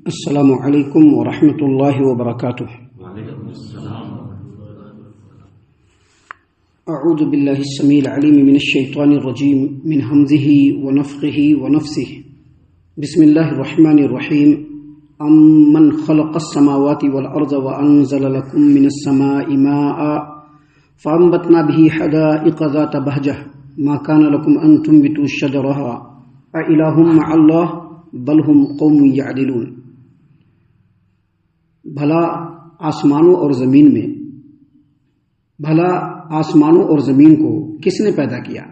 السلام علیکم ورحمۃ اللہ وبرکاتہ۔ اعوذ باللہ السمیع العلیم من الشیطان الرجیم من حمزہ ونفخہ ونفثہ۔ بسم اللہ الرحمن الرحیم۔ امن خلق السماوات والارض وانزل لكم من السماء ماء فانبتنا به حدائق ذات بہجہ ما كان لكم ان تنبتوا شجرها أإله مع الله بل هم قوم يعدلون۔ بھلا آسمانوں اور زمین کو کس نے پیدا کیا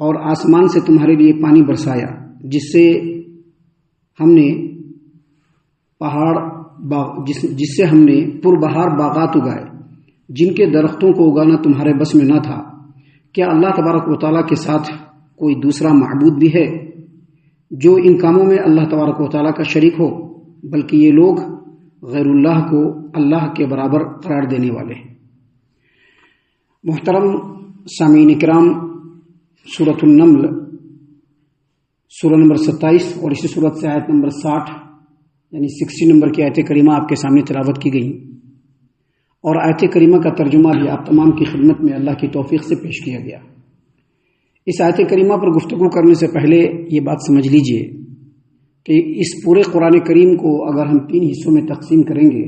اور آسمان سے تمہارے لیے پانی برسایا جس سے ہم نے پربہار باغات اگائے جن کے درختوں کو اگانا تمہارے بس میں نہ تھا۔ کیا اللہ تبارک و تعالیٰ کے ساتھ کوئی دوسرا معبود بھی ہے جو ان کاموں میں اللہ تبارک و تعالیٰ کا شریک ہو؟ بلکہ یہ لوگ غیر اللہ کو اللہ کے برابر قرار دینے والے ہیں۔ محترم سامعین کرام، سورۃ النمل سورہ نمبر 27 اور اسی سورت سے آیت نمبر 60 یعنی 60 نمبر کی آیت کریمہ آپ کے سامنے تلاوت کی گئی، اور آیت کریمہ کا ترجمہ بھی آپ تمام کی خدمت میں اللہ کی توفیق سے پیش کیا گیا۔ اس آیت کریمہ پر گفتگو کرنے سے پہلے یہ بات سمجھ لیجئے کہ اس پورے قرآن کریم کو اگر ہم 3 حصوں میں تقسیم کریں گے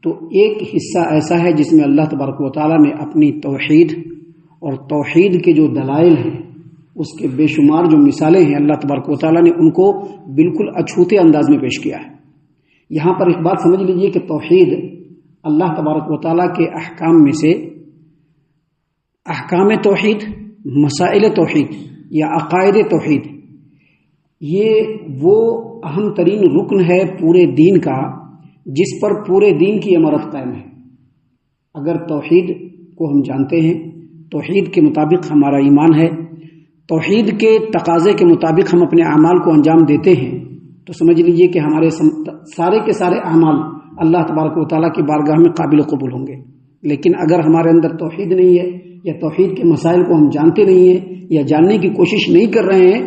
تو ایک حصہ ایسا ہے جس میں اللہ تبارک و تعالیٰ نے اپنی توحید اور توحید کے جو دلائل ہیں، اس کے بے شمار جو مثالیں ہیں، اللہ تبارک و تعالیٰ نے ان کو بالکل اچھوتے انداز میں پیش کیا ہے۔ یہاں پر ایک بات سمجھ لیجئے کہ توحید اللہ تبارک و تعالیٰ کے احکام میں سے احکام توحید، مسائل توحید یا عقائد توحید، یہ وہ اہم ترین رکن ہے پورے دین کا جس پر پورے دین کی عمارت قائم ہے۔ اگر توحید کو ہم جانتے ہیں، توحید کے مطابق ہمارا ایمان ہے، توحید کے تقاضے کے مطابق ہم اپنے اعمال کو انجام دیتے ہیں، تو سمجھ لیجئے کہ ہمارے سارے کے سارے اعمال اللہ تبارک و تعالیٰ کی بارگاہ میں قابل قبول ہوں گے۔ لیکن اگر ہمارے اندر توحید نہیں ہے یا توحید کے مسائل کو ہم جانتے نہیں ہیں یا جاننے کی کوشش نہیں کر رہے ہیں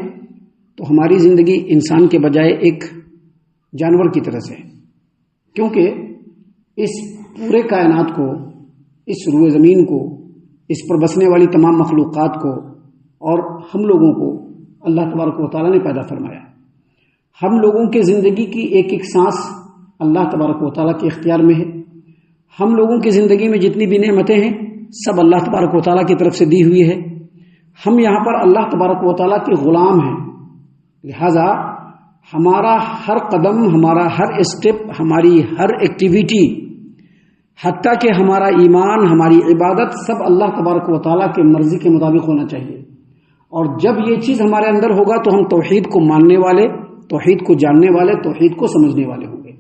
تو ہماری زندگی انسان کے بجائے ایک جانور کی طرح سے ہے، کیونکہ اس پورے کائنات کو، اس روئے زمین کو، اس پر بسنے والی تمام مخلوقات کو اور ہم لوگوں کو اللہ تبارک و تعالیٰ نے پیدا فرمایا۔ ہم لوگوں کے زندگی کی ایک ایک سانس اللہ تبارک و تعالیٰ کے اختیار میں ہے۔ ہم لوگوں کی زندگی میں جتنی بھی نعمتیں ہیں سب اللہ تبارک و تعالیٰ کی طرف سے دی ہوئی ہے۔ ہم یہاں پر اللہ تبارک و تعالیٰ کے غلام ہیں، لہذا ہمارا ہر قدم، ہمارا ہر اسٹیپ، ہماری ہر ایکٹیویٹی، حتیٰ کہ ہمارا ایمان، ہماری عبادت سب اللہ تبارک و تعالیٰ کے مرضی کے مطابق ہونا چاہیے۔ اور جب یہ چیز ہمارے اندر ہوگا تو ہم توحید کو ماننے والے، توحید کو جاننے والے، توحید کو سمجھنے والے ہوں گے۔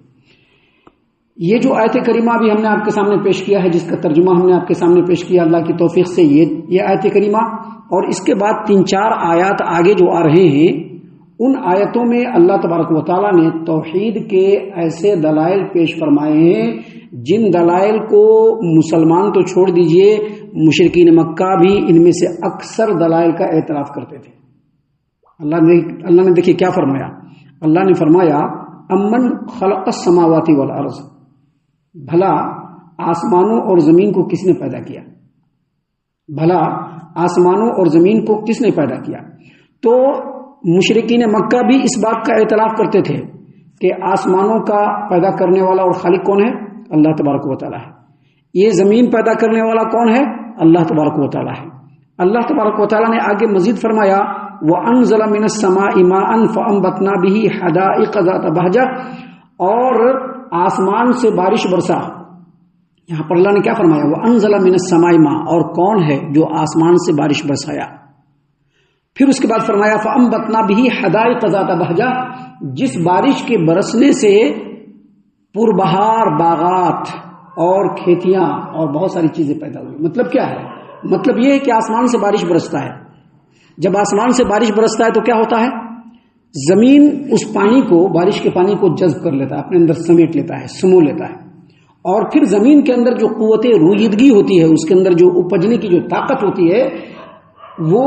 یہ جو آیت کریمہ ابھی ہم نے آپ کے سامنے پیش کیا ہے، جس کا ترجمہ ہم نے آپ کے سامنے پیش کیا اللہ کی توفیق سے، یہ آیت کریمہ اور اس کے بعد 3-4 آیات آگے جو آ رہے ہیں، ان آیتوں میں اللہ تبارک و تعالیٰ نے توحید کے ایسے دلائل پیش فرمائے ہیں جن دلائل کو مسلمان تو چھوڑ دیجئے، مشرکین مکہ بھی ان میں سے اکثر دلائل کا اعتراف کرتے تھے۔ اللہ نے دیکھیے کیا فرمایا۔ اللہ نے فرمایا امن خلق السماوات والارض، بھلا آسمانوں اور زمین کو کس نے پیدا کیا؟ بھلا آسمانوں اور زمین کو کس نے پیدا کیا؟ تو مشرکین مکہ بھی اس بات کا اعتراف کرتے تھے کہ آسمانوں کا پیدا کرنے والا اور خالق کون ہے؟ اللہ تبارک و تعالیٰ ہے۔ یہ زمین پیدا کرنے والا کون ہے؟ اللہ تبارک و تعالیٰ ہے۔ اللہ تبارک و تعالیٰ نے آگے مزید فرمایا وَأَنزَلَ مِنَ السَّمَاءِ مَاءً فَأَنبَتْنَا بِهِ حَدَائِقَ ذَاتَ بَهْجَةٍ، اور آسمان سے بارش برسا۔ یہاں پر اللہ نے کیا فرمایا؟ وَأَنزَلَ مِنَ السَّمَاءِ مَاءً، اور کون ہے جو آسمان سے بارش برسایا؟ پھر اس کے بعد فرمایا فَأَنبَتْنَا بِهِ حَدَائِقَ ذَاتَ بَهْجَةٍ، جس بارش کے برسنے سے پربہار باغات اور کھیتیاں اور بہت ساری چیزیں پیدا ہوئی۔ مطلب کیا ہے؟ مطلب یہ ہے کہ آسمان سے بارش برستا ہے۔ جب آسمان سے بارش برستا ہے تو کیا ہوتا ہے؟ زمین اس پانی کو، بارش کے پانی کو جذب کر لیتا ہے، اپنے اندر سمیٹ لیتا ہے، سمو لیتا ہے، اور پھر زمین کے اندر جو قوت رویدگی ہوتی ہے، اس کے اندر جو اپجنے کی جو طاقت ہوتی ہے، وہ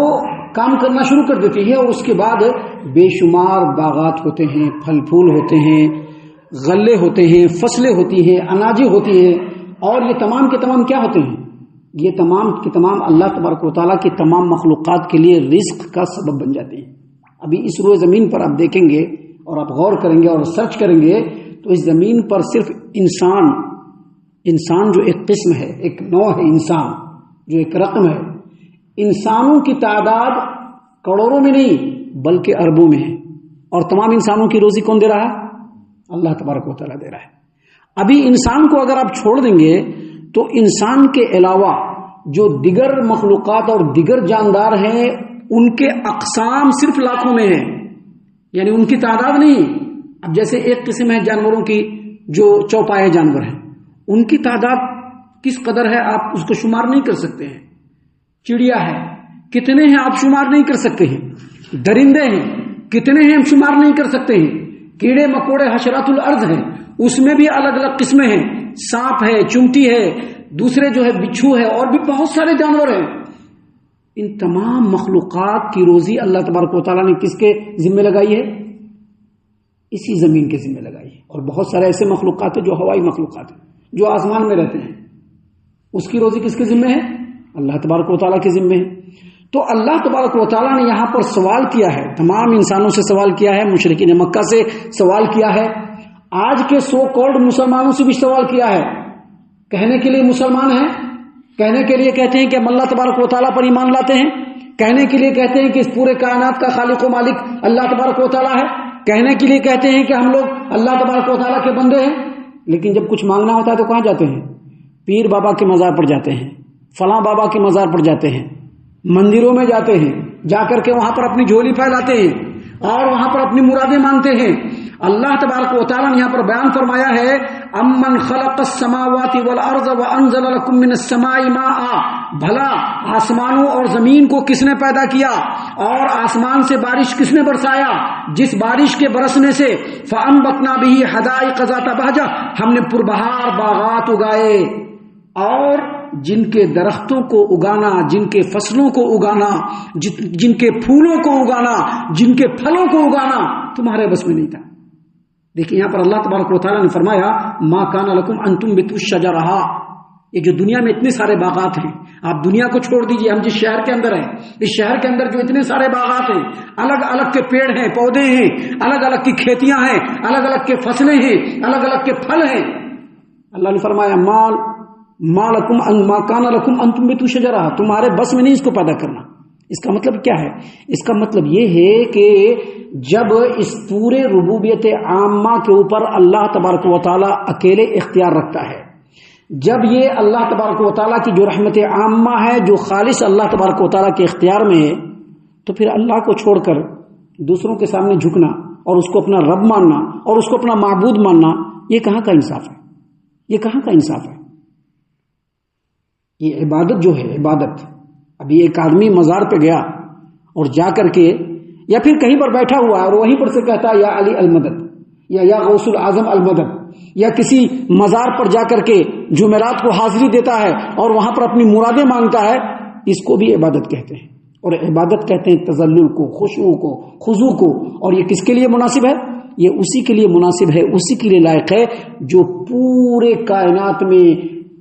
کام کرنا شروع کر دیتی ہے، اور اس کے بعد بے شمار باغات ہوتے ہیں، پھل پھول ہوتے ہیں، غلے ہوتے ہیں، فصلیں ہوتی ہیں، اناجیں ہوتی ہیں، اور یہ تمام کے تمام کیا ہوتے ہیں؟ یہ تمام کے تمام اللہ تبارک و تعالیٰ کی تمام مخلوقات کے لیے رزق کا سبب بن جاتے ہیں۔ ابھی اس روئے زمین پر آپ دیکھیں گے اور آپ غور کریں گے اور سرچ کریں گے تو اس زمین پر صرف انسان جو ایک قسم ہے، ایک نوع ہے، انسان جو ایک رقم ہے، انسانوں کی تعداد کروڑوں میں نہیں بلکہ اربوں میں ہے، اور تمام انسانوں کی روزی کون دے رہا ہے؟ اللہ تبارک و تعالیٰ دے رہا ہے۔ ابھی انسان کو اگر آپ چھوڑ دیں گے تو انسان کے علاوہ جو دیگر مخلوقات اور دیگر جاندار ہیں ان کے اقسام صرف لاکھوں میں ہیں، یعنی ان کی تعداد نہیں۔ اب جیسے ایک قسم ہے جانوروں کی جو چوپائے جانور ہیں، ان کی تعداد کس قدر ہے آپ اس کو شمار نہیں کر سکتے ہیں۔ چڑیا ہے، کتنے ہیں آپ شمار نہیں کر سکتے ہیں۔ درندے ہیں، کتنے ہیں ہم شمار نہیں کر سکتے ہیں۔ کیڑے مکوڑے حشرات الارض ہیں، اس میں بھی الگ الگ قسمیں ہیں، سانپ ہے، چمٹی ہے، دوسرے جو ہے بچھو ہے، اور بھی بہت سارے جانور ہیں۔ ان تمام مخلوقات کی روزی اللہ تبارک و تعالیٰ نے کس کے ذمہ لگائی ہے؟ اسی زمین کے ذمہ لگائی ہے۔ اور بہت سارے ایسے مخلوقات ہیں جو ہوائی مخلوقات ہیں، جو آسمان میں رہتے ہیں، اس کی روزی کس کے ذمہ ہے؟ اللہ تبارک و تعالیٰ کے ذمہ ہے۔ تو اللہ تبارک و تعالیٰ نے یہاں پر سوال کیا ہے، تمام انسانوں سے سوال کیا ہے، مشرکین مکہ سے سوال کیا ہے، آج کے سو کالڈ مسلمانوں سے بھی سوال کیا ہے۔ کہنے کے لیے مسلمان ہیں، کہنے کے لیے کہتے ہیں کہ ہم اللہ تبارک و تعالیٰ پر ایمان لاتے ہیں، کہنے کے لیے کہتے ہیں کہ اس پورے کائنات کا خالق و مالک اللہ تبارک و تعالیٰ ہے، کہنے کے لیے کہتے ہیں کہ ہم لوگ اللہ تبارک و تعالیٰ کے بندے ہیں، لیکن جب کچھ مانگنا ہوتا ہے تو کہاں جاتے ہیں؟ پیر بابا کے مزار پر جاتے ہیں، فلاں بابا کے مزار پر جاتے ہیں، مندروں میں جاتے ہیں، جا کر کے وہاں پر اپنی جھولی پھیلاتے ہیں اور وہاں پر اپنی مرادیں مانگتے ہیں۔ اللہ تبارک و تعالیٰ نے یہاں پر بیان فرمایا ہے، امن خلق السماوات والارض وانزل لكم من السماء ماء، بھلا آسمانوں اور زمین کو کس نے پیدا کیا اور آسمان سے بارش کس نے برسایا، جس بارش کے برسنے سے فانبتنا به حدائق ذات بہجہ، ہم نے پربہار باغات اگائے، اور جن کے درختوں کو اگانا، جن کے فصلوں کو اگانا، جن کے پھولوں کو اگانا، جن کے پھلوں کو اگانا تمہارے بس میں نہیں تھا۔ دیکھیں یہاں پر اللہ تبارک و تعالیٰ نے فرمایا ما کان لکم ان تنبتوا الشجرہ، یہ جو دنیا میں اتنے سارے باغات ہیں، آپ دنیا کو چھوڑ دیجئے، ہم جس شہر کے اندر ہیں، اس شہر کے اندر جو اتنے سارے باغات ہیں، الگ الگ کے پیڑ ہیں، پودے ہیں، الگ الگ کی کھیتیاں ہیں، الگ الگ کے فصلیں ہیں، الگ الگ کے پھل ہیں، اللہ نے فرمایا ما کان لکم ان تنبتوا الشجرہ، تمہارے بس میں نہیں اس کو پیدا کرنا۔ اس کا مطلب کیا ہے؟ اس کا مطلب یہ ہے کہ جب اس پورے ربوبیت عامہ کے اوپر اللہ تبارک و تعالیٰ اکیلے اختیار رکھتا ہے، جب یہ اللہ تبارک و تعالیٰ کی جو رحمت عامہ ہے جو خالص اللہ تبارک و تعالیٰ کے اختیار میں ہے، تو پھر اللہ کو چھوڑ کر دوسروں کے سامنے جھکنا اور اس کو اپنا رب ماننا اور اس کو اپنا معبود ماننا، یہ کہاں کا انصاف ہے؟ یہ کہاں کا انصاف ہے؟ یہ عبادت جو ہے، عبادت، ابھی ایک آدمی مزار پہ گیا اور جا کر کے یا پھر کہیں پر بیٹھا ہوا ہے اور وہیں پر سے کہتا ہے یا علی المدد یا غوث العظم المدد، یا کسی مزار پر جا کر کے جمعرات کو حاضری دیتا ہے اور وہاں پر اپنی مرادیں مانگتا ہے، اس کو بھی عبادت کہتے ہیں۔ اور عبادت کہتے ہیں تذلل کو، خشوع کو، خضوع کو، اور یہ کس کے لیے مناسب ہے؟ یہ اسی کے لیے مناسب ہے، اسی کے لیے لائق ہے جو پورے کائنات میں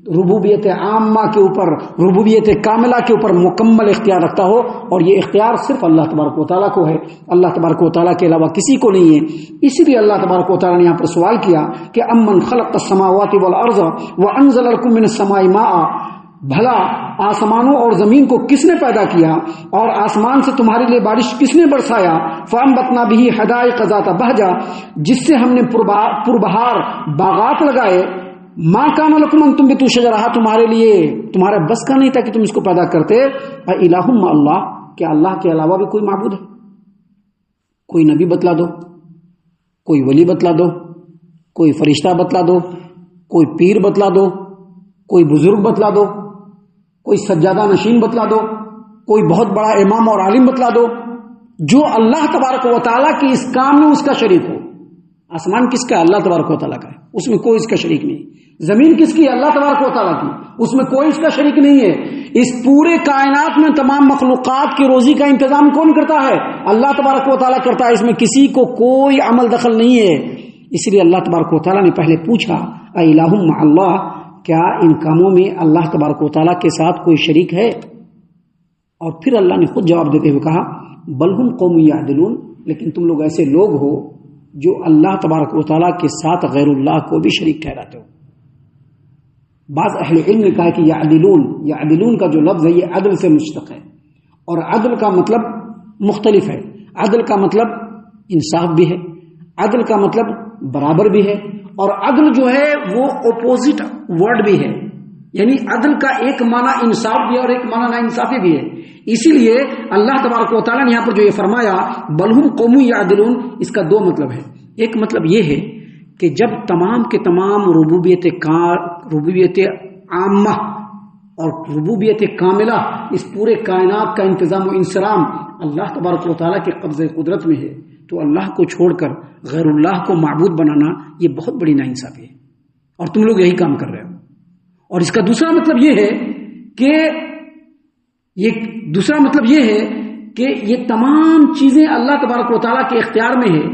ربوبیت عامہ کے اوپر، ربوبیت کاملہ کے اوپر مکمل اختیار رکھتا ہو، اور یہ اختیار صرف اللہ تبارک و تعالیٰ کو ہے، اللہ تبارک و تعالیٰ کے علاوہ کسی کو نہیں ہے۔ اسی لیے اللہ تبارک و تعالیٰ نے یہاں پر سوال کیا کہ امن خلق السماوات والارض وانزل لكم من السماء ماء، بھلا آسمانوں اور زمین کو کس نے پیدا کیا اور آسمان سے تمہارے لیے بارش کس نے برسایا، فانبتنا به حدائق ذات بہجہ، جس سے ہم نے پربہار باغات لگائے، ما کان لکم ان تنبتوا الشجرہ، تمہارے لیے تمہارا بس کا نہیں تھا کہ تم اس کو پیدا کرتے۔ الہ مع اللہ، کیا اللہ کے علاوہ بھی کوئی معبود ہے؟ کوئی نبی بتلا دو، کوئی ولی بتلا دو، کوئی فرشتہ بتلا دو، کوئی پیر بتلا دو، کوئی بزرگ بتلا دو، کوئی سجادہ نشین بتلا دو، کوئی بہت بڑا امام اور عالم بتلا دو جو اللہ تبارک و تعالیٰ کی اس کام میں اس کا شریک ہو۔ آسمان کس کا ہے؟ اللہ تبارک و تعالیٰ کا ہے، اس میں کوئی اس کا شریک نہیں۔ زمین کس کی ہے؟ اللہ تبارک و تعالیٰ کی، اس میں کوئی اس کا شریک نہیں ہے۔ اس پورے کائنات میں تمام مخلوقات کی روزی کا انتظام کون کرتا ہے؟ اللہ تبارک و تعالیٰ کرتا ہے، اس میں کسی کو کوئی عمل دخل نہیں ہے۔ اس لیے اللہ تبارک و تعالیٰ نے پہلے پوچھا الہ مع اللہ، کیا ان کاموں میں اللہ تبارک و تعالیٰ کے ساتھ کوئی شریک ہے؟ اور پھر اللہ نے خود جواب دیتے ہوئے کہا بل ہم قوم یعدلون، لیکن تم لوگ ایسے لوگ ہو جو اللہ تبارک و تعالیٰ کے ساتھ غیر اللہ کو بھی شریک ٹھہراتے ہو۔ بعض اہل علم نے کہا کہ یعدلون کا جو لفظ ہے یہ عدل سے مشتق ہے، اور عدل کا مطلب مختلف ہے۔ عدل کا مطلب انصاف بھی ہے، عدل کا مطلب برابر بھی ہے، اور عدل جو ہے وہ اپوزٹ ورڈ بھی ہے، یعنی عدل کا ایک معنی انصاف بھی ہے اور ایک معنی ناانصافی بھی ہے۔ اسی لیے اللہ تبارک و تعالیٰ نے یہاں پر جو یہ فرمایا بل ہم قوم یعدلون، اس کا دو مطلب ہے۔ ایک مطلب یہ ہے کہ جب تمام کے تمام ربوبیت عامہ اور ربوبیت کاملہ، اس پورے کائنات کا انتظام و انصرام اللہ تبارک و تعالیٰ کے قبضہ قدرت میں ہے، تو اللہ کو چھوڑ کر غیر اللہ کو معبود بنانا یہ بہت بڑی ناانصافی ہے، اور تم لوگ یہی کام کر رہے ہو۔ اور اس کا دوسرا مطلب یہ ہے کہ یہ تمام چیزیں اللہ تبارک و تعالیٰ کے اختیار میں ہے،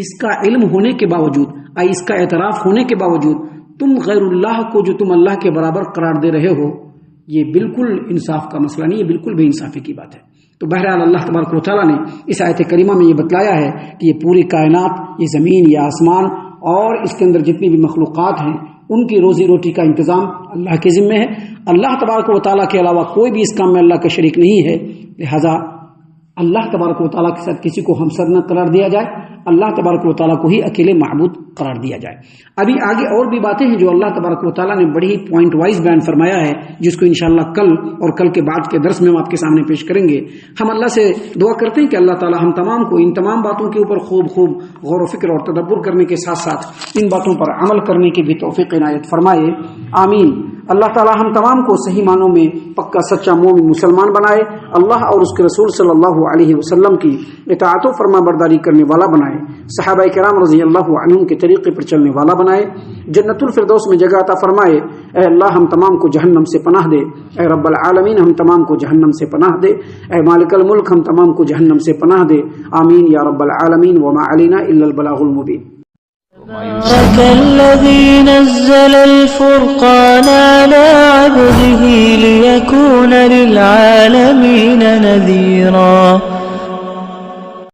اس کا علم ہونے کے باوجود، اس کا اعتراف ہونے کے باوجود تم غیر اللہ کو جو تم اللہ کے برابر قرار دے رہے ہو، یہ بالکل انصاف کا مسئلہ نہیں، یہ بالکل بے انصافی کی بات ہے۔ تو بہرحال اللہ تبارک و تعالیٰ نے اس آیت کریمہ میں یہ بتلایا ہے کہ یہ پوری کائنات، یہ زمین، یہ آسمان اور اس کے اندر جتنی بھی مخلوقات ہیں، ان کی روزی روٹی کا انتظام اللہ کے ذمہ ہے۔ اللہ تبارک و تعالیٰ کے علاوہ کوئی بھی اس کام میں اللہ کا شریک نہیں ہے، لہذا اللہ تبارک و تعالیٰ کے ساتھ کسی کو ہمسر نہ قرار دیا جائے، اللہ تبارک و تعالیٰ کو ہی اکیلے معبود قرار دیا جائے۔ ابھی آگے اور بھی باتیں ہیں جو اللہ تبارک و تعالیٰ نے بڑی پوائنٹ وائز بیان فرمایا ہے، جس کو انشاءاللہ کل اور کل کے بعد کے درس میں ہم آپ کے سامنے پیش کریں گے۔ ہم اللہ سے دعا کرتے ہیں کہ اللہ تعالیٰ ہم تمام کو ان تمام باتوں کے اوپر خوب غور و فکر اور تدبر کرنے کے ساتھ ساتھ ان باتوں پر عمل کرنے کی بھی توفیق عنایت فرمائے، آمین۔ اللہ تعالیٰ ہم تمام کو صحیح معنوں میں پکا سچا مومن مسلمان بنائے، اللہ اور اس کے رسول صلی اللہ علیہ وسلم کی اطاعت و فرما برداری کرنے والا بنائے، صحابہ کرام رضی اللہ عنہم کے طریقے پر چلنے والا بنائے، جنت الفردوس میں جگہ عطا فرمائے۔ اے اللہ ہم تمام کو جہنم سے پناہ دے، اے رب العالمین ہم تمام کو جہنم سے پناہ دے، اے مالک الملک ہم تمام کو جہنم سے پناہ دے، آمین یا رب العالمین۔ وما علینا الا البلاغ المبین۔ تبارك الذي نزل الفرقان على عبده ليكون للعالمين نذيرا